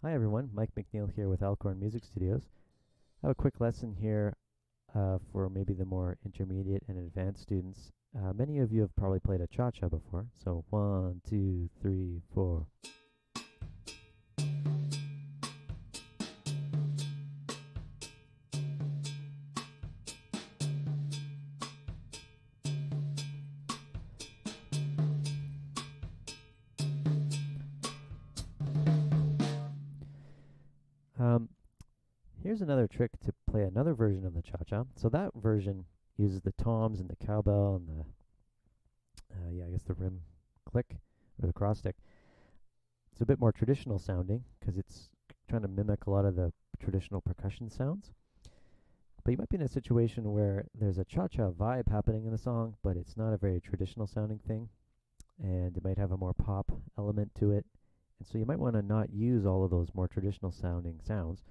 Hi everyone, Mike McNeil here with Alcorn Music Studios. I have a quick lesson here for maybe the more intermediate and advanced students. Many of you have probably played a cha-cha before, so 1, 2, 3, 4. Um, Here's another trick to play another version of the cha-cha. So that version uses the toms and the cowbell and I guess the rim click or the cross stick. It's a bit more traditional sounding because it's trying to mimic a lot of the traditional percussion sounds. But you might be in a situation where there's a cha-cha vibe happening in the song, but it's not a very traditional sounding thing, and it might have a more pop element to it. And so you might want to not use all of those more traditional sounding sounds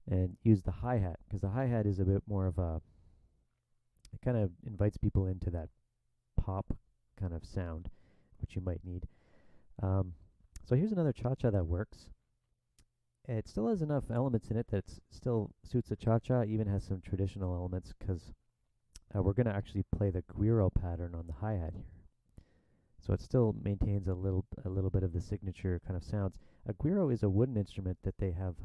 and use the hi-hat, because the hi-hat is a bit more of it kind of invites people into that pop kind of sound, which you might need. So here's another cha-cha that works. It still has enough elements in it that it still suits a cha-cha, even has some traditional elements, because we're going to actually play the Guiro pattern on the hi-hat here. So it still maintains a little bit of the signature kind of sounds. A Guiro is a wooden instrument that they have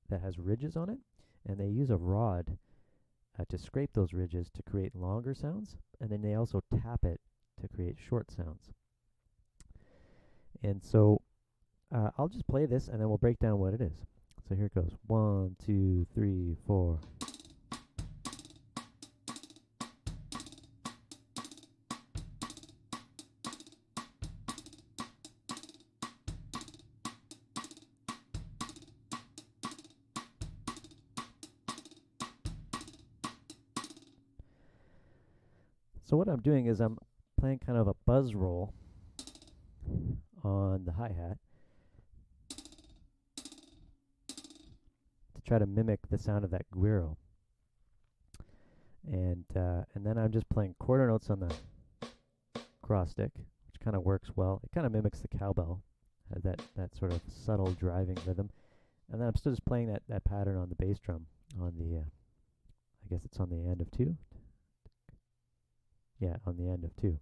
that has ridges on it, and they use a rod to scrape those ridges to create longer sounds, and then they also tap it to create short sounds. And so I'll just play this, and then we'll break down what it is. So here it goes. 1, 2, 3, 4. So what I'm doing is I'm playing kind of a buzz roll on the hi-hat to try to mimic the sound of that Guiro. And then I'm just playing quarter notes on the cross stick, which kind of works well. It kind of mimics the cowbell, that sort of subtle driving rhythm. And then I'm still just playing that pattern on the bass drum on the, I guess it's on the end of 2. Yeah, on the end of 2.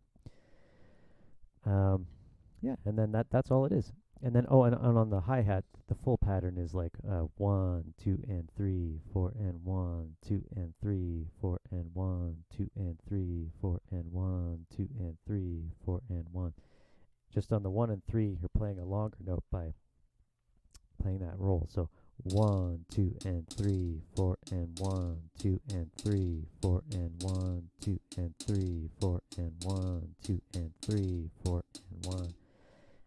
Yeah, and then that's all it is. And then and on the hi-hat, the full pattern is like 1, 2, and 3, 4, and 1, 2, and 3, 4, and 1, 2, and 3, 4, and 1, 2, and 3, 4, and 1. Just on the 1 and 3, you're playing a longer note by playing that roll. So 1, 2, and 3, 4, and 1, 2, and 3, 4, and 1, 2, and 3, 4, and 1, 2, and 3, 4, and 1.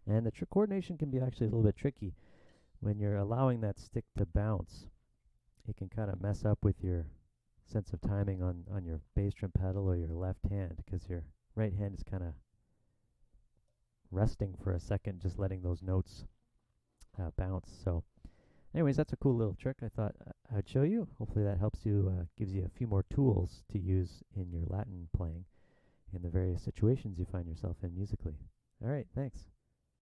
And the coordination can be actually a little bit tricky. When you're allowing that stick to bounce, it can kind of mess up with your sense of timing on your bass drum pedal or your left hand, because your right hand is kind of resting for a second, just letting those notes bounce. So anyways, that's a cool little trick I thought I'd show you. Hopefully that helps you, gives you a few more tools to use in your Latin playing in the various situations you find yourself in musically. All right, thanks.